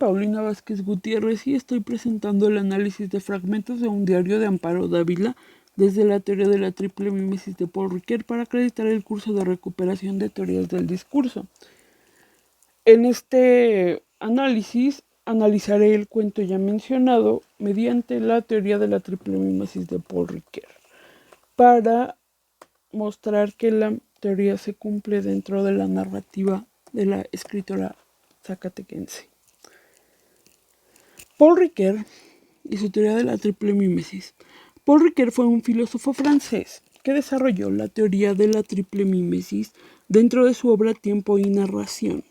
Paulina Vázquez Gutiérrez y estoy presentando el análisis de fragmentos de un diario de Amparo Dávila desde la teoría de la triple mímesis de Paul Ricoeur para acreditar el curso de recuperación de teorías del discurso. En este análisis analizaré el cuento ya mencionado mediante la teoría de la triple mímesis de Paul Ricoeur para mostrar que la teoría se cumple dentro de la narrativa de la escritora zacatequense. Paul Ricoeur y su teoría de la triple mímesis. Paul Ricoeur fue un filósofo francés que desarrolló la teoría de la triple mímesis dentro de su obra Tiempo y Narración.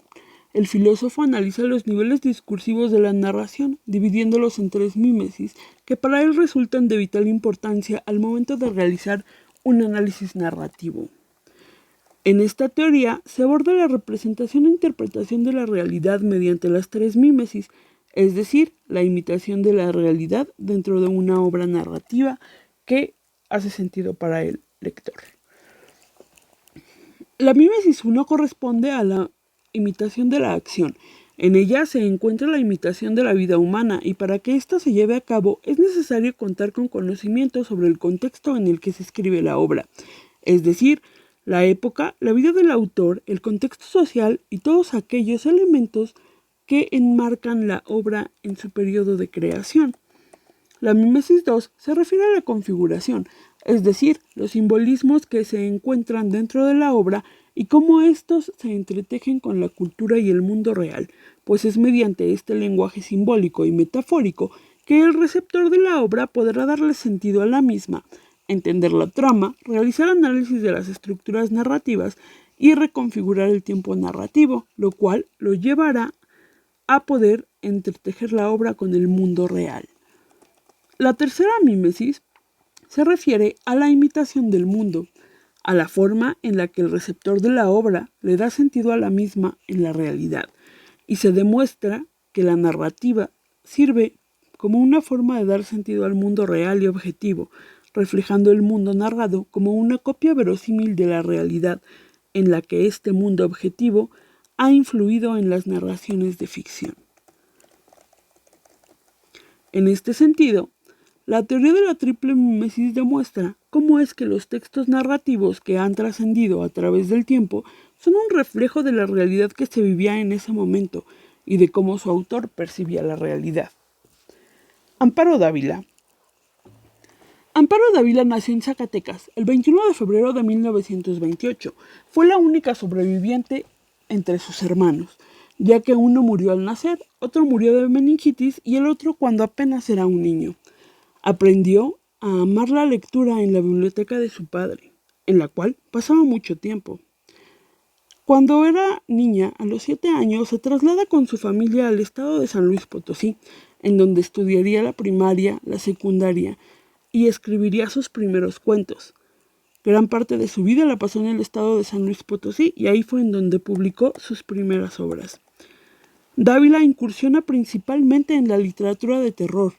El filósofo analiza los niveles discursivos de la narración, dividiéndolos en tres mímesis, que para él resultan de vital importancia al momento de realizar un análisis narrativo. En esta teoría se aborda la representación e interpretación de la realidad mediante las tres mímesis, es decir, la imitación de la realidad dentro de una obra narrativa que hace sentido para el lector. La mímesis 1 corresponde a la imitación de la acción. En ella se encuentra la imitación de la vida humana y para que ésta se lleve a cabo es necesario contar con conocimiento sobre el contexto en el que se escribe la obra, es decir, la época, la vida del autor, el contexto social y todos aquellos elementos que enmarcan la obra en su periodo de creación. La mímesis 2 se refiere a la configuración, es decir, los simbolismos que se encuentran dentro de la obra y cómo estos se entretejen con la cultura y el mundo real, pues es mediante este lenguaje simbólico y metafórico que el receptor de la obra podrá darle sentido a la misma, entender la trama, realizar análisis de las estructuras narrativas y reconfigurar el tiempo narrativo, lo cual lo llevará a poder entretejer la obra con el mundo real. La tercera mímesis se refiere a la imitación del mundo, a la forma en la que el receptor de la obra le da sentido a la misma en la realidad, y se demuestra que la narrativa sirve como una forma de dar sentido al mundo real y objetivo, reflejando el mundo narrado como una copia verosímil de la realidad en la que este mundo objetivo ha influido en las narraciones de ficción. En este sentido, la teoría de la triple mímesis demuestra cómo es que los textos narrativos que han trascendido a través del tiempo son un reflejo de la realidad que se vivía en ese momento y de cómo su autor percibía la realidad. Amparo Dávila. Amparo Dávila nació en Zacatecas el 21 de febrero de 1928. Fue la única sobreviviente entre sus hermanos, ya que uno murió al nacer, otro murió de meningitis y el otro cuando apenas era un niño. Aprendió a amar la lectura en la biblioteca de su padre, en la cual pasaba mucho tiempo. Cuando era niña, a los 7 años, se traslada con su familia al estado de San Luis Potosí, en donde estudiaría la primaria, la secundaria y escribiría sus primeros cuentos. Gran parte de su vida la pasó en el estado de San Luis Potosí y ahí fue en donde publicó sus primeras obras. Dávila incursiona principalmente en la literatura de terror,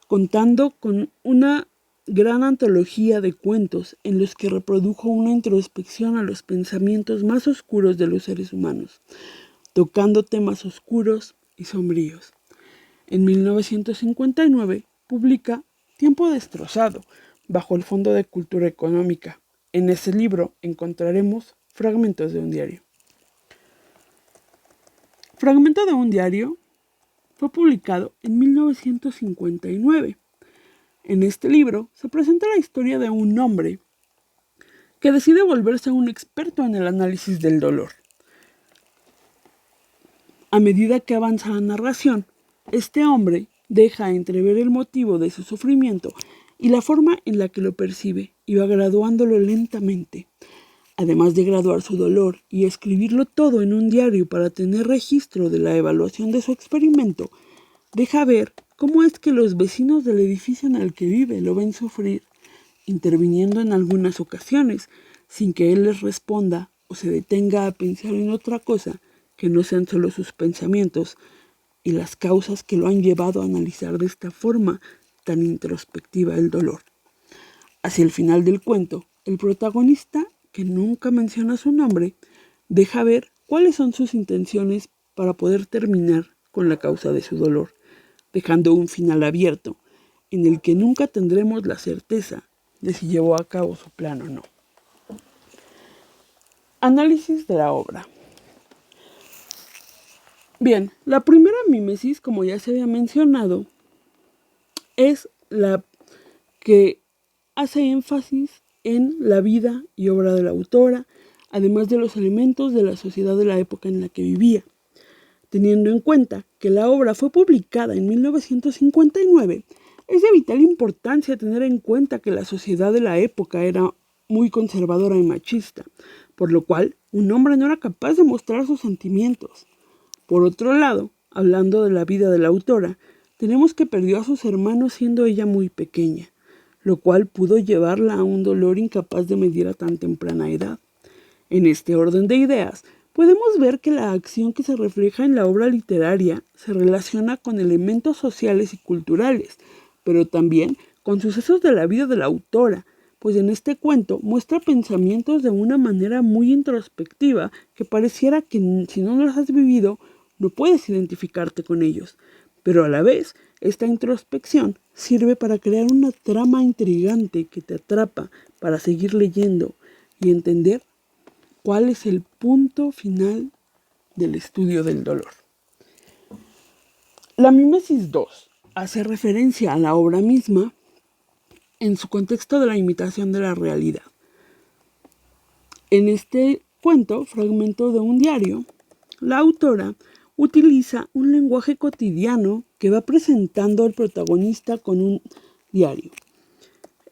contando con una gran antología de cuentos en los que reprodujo una introspección a los pensamientos más oscuros de los seres humanos, tocando temas oscuros y sombríos. En 1959 publica Tiempo destrozado, bajo el Fondo de Cultura Económica. En ese libro encontraremos fragmentos de un diario. Fragmento de un diario fue publicado en 1959. En este libro se presenta la historia de un hombre que decide volverse un experto en el análisis del dolor. A medida que avanza la narración, este hombre deja entrever el motivo de su sufrimiento y la forma en la que lo percibe y va graduándolo lentamente. Además de graduar su dolor y escribirlo todo en un diario para tener registro de la evaluación de su experimento, deja ver cómo es que los vecinos del edificio en el que vive lo ven sufrir, interviniendo en algunas ocasiones sin que él les responda o se detenga a pensar en otra cosa que no sean solo sus pensamientos y las causas que lo han llevado a analizar de esta forma tan introspectiva el dolor. Hacia el final del cuento, el protagonista, que nunca menciona su nombre, deja ver cuáles son sus intenciones para poder terminar con la causa de su dolor, dejando un final abierto, en el que nunca tendremos la certeza de si llevó a cabo su plan o no. Análisis de la obra. Bien, la primera mímesis, como ya se había mencionado, es la que hace énfasis en la vida y obra de la autora, además de los elementos de la sociedad de la época en la que vivía. Teniendo en cuenta que la obra fue publicada en 1959, es de vital importancia tener en cuenta que la sociedad de la época era muy conservadora y machista, por lo cual un hombre no era capaz de mostrar sus sentimientos. Por otro lado, hablando de la vida de la autora, tenemos que perdió a sus hermanos siendo ella muy pequeña, lo cual pudo llevarla a un dolor incapaz de medir a tan temprana edad. En este orden de ideas, podemos ver que la acción que se refleja en la obra literaria se relaciona con elementos sociales y culturales, pero también con sucesos de la vida de la autora, pues en este cuento muestra pensamientos de una manera muy introspectiva que pareciera que si no los has vivido, no puedes identificarte con ellos. Pero a la vez, esta introspección sirve para crear una trama intrigante que te atrapa para seguir leyendo y entender cuál es el punto final del estudio del dolor. La mímesis 2 hace referencia a la obra misma en su contexto de la imitación de la realidad. En este cuento, fragmento de un diario, la autora utiliza un lenguaje cotidiano que va presentando al protagonista con un diario.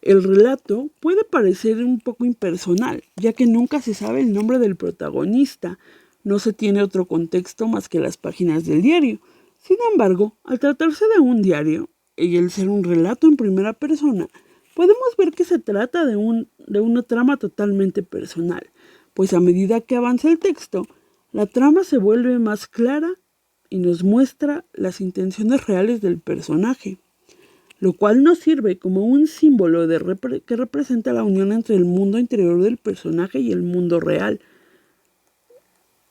El relato puede parecer un poco impersonal, ya que nunca se sabe el nombre del protagonista, no se tiene otro contexto más que las páginas del diario. Sin embargo, al tratarse de un diario y el ser un relato en primera persona, podemos ver que se trata de una trama totalmente personal, pues a medida que avanza el texto, la trama se vuelve más clara y nos muestra las intenciones reales del personaje, lo cual nos sirve como un símbolo que representa la unión entre el mundo interior del personaje y el mundo real,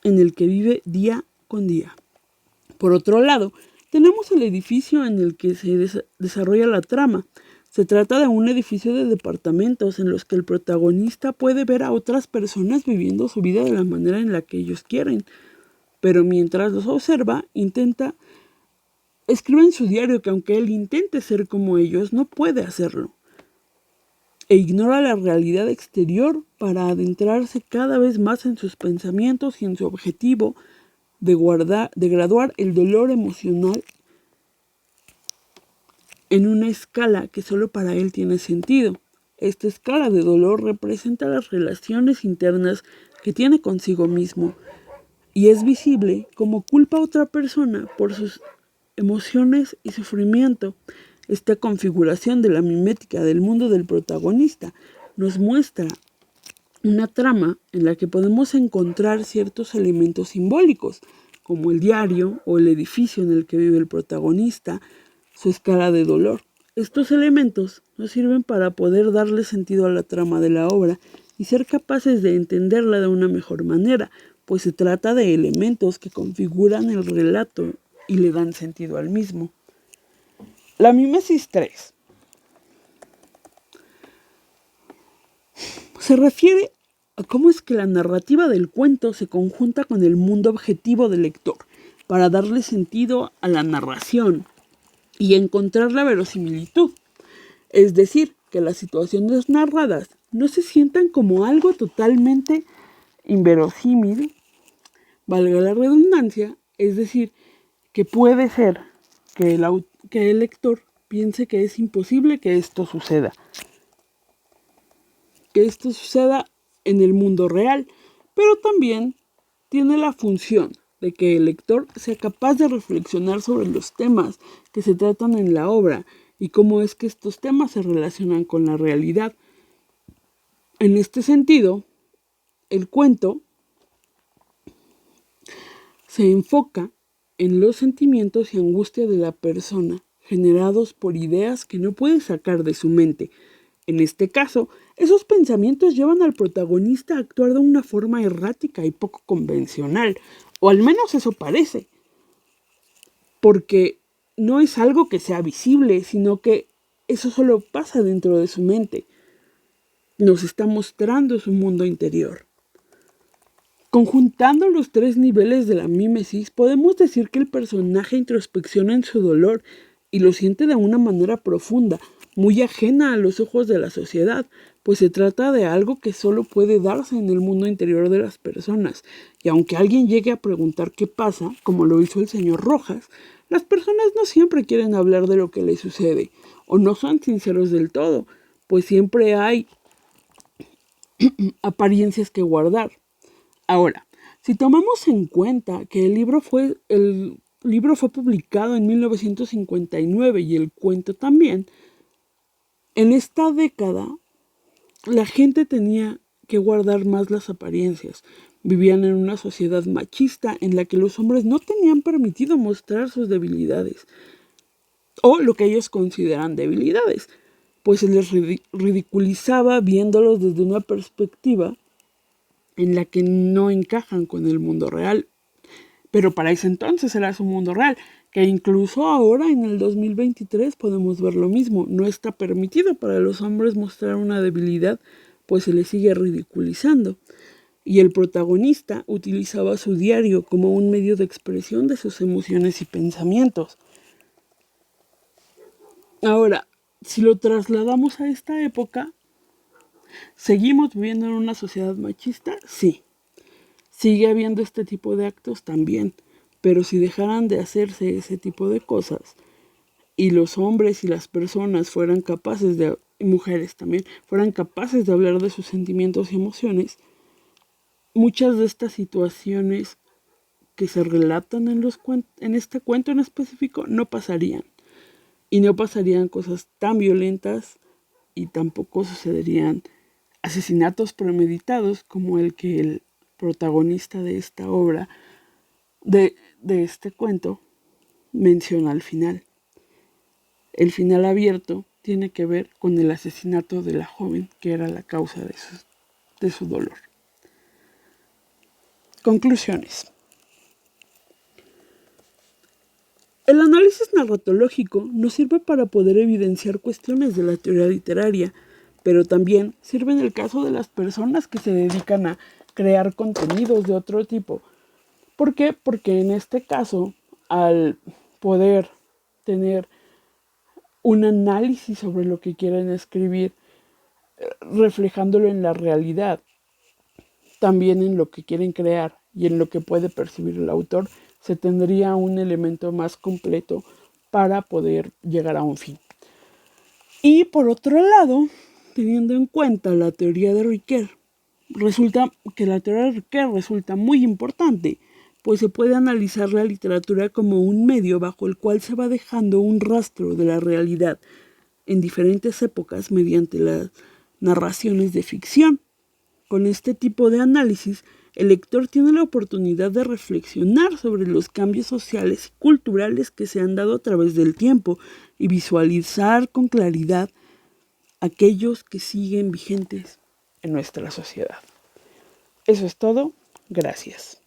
en el que vive día con día. Por otro lado, tenemos el edificio en el que se desarrolla la trama. Se trata de un edificio de departamentos en los que el protagonista puede ver a otras personas viviendo su vida de la manera en la que ellos quieren, pero mientras los observa, escribe en su diario que aunque él intente ser como ellos, no puede hacerlo, e ignora la realidad exterior para adentrarse cada vez más en sus pensamientos y en su objetivo de graduar el dolor emocional en una escala que solo para él tiene sentido. Esta escala de dolor representa las relaciones internas que tiene consigo mismo y es visible como culpa a otra persona por sus emociones y sufrimiento. Esta configuración de la mimética del mundo del protagonista nos muestra una trama en la que podemos encontrar ciertos elementos simbólicos, como el diario o el edificio en el que vive el protagonista, su escala de dolor. Estos elementos nos sirven para poder darle sentido a la trama de la obra y ser capaces de entenderla de una mejor manera, pues se trata de elementos que configuran el relato y le dan sentido al mismo. La mímesis 3 se refiere a cómo es que la narrativa del cuento se conjunta con el mundo objetivo del lector para darle sentido a la narración y encontrar la verosimilitud. Es decir, que las situaciones narradas no se sientan como algo totalmente inverosímil, valga la redundancia, es decir, que puede ser que el lector piense que es imposible que esto suceda en el mundo real, pero también tiene la función de que el lector sea capaz de reflexionar sobre los temas que se tratan en la obra y cómo es que estos temas se relacionan con la realidad. En este sentido, el cuento se enfoca en los sentimientos y angustia de la persona, generados por ideas que no puede sacar de su mente. En este caso, esos pensamientos llevan al protagonista a actuar de una forma errática y poco convencional, o al menos eso parece. porque no es algo que sea visible, sino que eso solo pasa dentro de su mente. Nos está mostrando su mundo interior. Conjuntando los tres niveles de la mímesis, podemos decir que el personaje introspecciona en su dolor y lo siente de una manera profunda, muy ajena a los ojos de la sociedad, pues se trata de algo que solo puede darse en el mundo interior de las personas. Y aunque alguien llegue a preguntar qué pasa, como lo hizo el señor Rojas, las personas no siempre quieren hablar de lo que les sucede, o no son sinceros del todo, pues siempre hay apariencias que guardar. Ahora, si tomamos en cuenta que el libro fue publicado en 1959 y el cuento también, en esta década la gente tenía que guardar más las apariencias. Vivían en una sociedad machista en la que los hombres no tenían permitido mostrar sus debilidades o lo que ellos consideran debilidades, pues se les ridiculizaba viéndolos desde una perspectiva en la que no encajan con el mundo real. Pero para ese entonces era su mundo real, que incluso ahora en el 2023 podemos ver lo mismo. No está permitido para los hombres mostrar una debilidad, pues se les sigue ridiculizando. Y el protagonista utilizaba su diario como un medio de expresión de sus emociones y pensamientos. Ahora, si lo trasladamos a esta época, ¿seguimos viviendo en una sociedad machista? Sí. Sigue habiendo este tipo de actos también, pero si dejaran de hacerse ese tipo de cosas y los hombres y las personas fueran capaces de, y mujeres también, fueran capaces de hablar de sus sentimientos y emociones, muchas de estas situaciones que se relatan en este cuento en específico no pasarían. Y no pasarían cosas tan violentas y tampoco sucederían asesinatos premeditados como el que el protagonista de esta obra, de este cuento, menciona al final. El final abierto tiene que ver con el asesinato de la joven que era la causa de su dolor. Conclusiones. El análisis narratológico nos sirve para poder evidenciar cuestiones de la teoría literaria, pero también sirve en el caso de las personas que se dedican a crear contenidos de otro tipo. ¿Por qué? Porque en este caso, al poder tener un análisis sobre lo que quieren escribir, reflejándolo en la realidad, también en lo que quieren crear y en lo que puede percibir el autor, se tendría un elemento más completo para poder llegar a un fin. Y por otro lado, teniendo en cuenta la teoría de Ricoeur, resulta que la teoría de Ricoeur resulta muy importante, pues se puede analizar la literatura como un medio bajo el cual se va dejando un rastro de la realidad en diferentes épocas mediante las narraciones de ficción. Con este tipo de análisis, el lector tiene la oportunidad de reflexionar sobre los cambios sociales y culturales que se han dado a través del tiempo y visualizar con claridad aquellos que siguen vigentes en nuestra sociedad. Eso es todo. Gracias.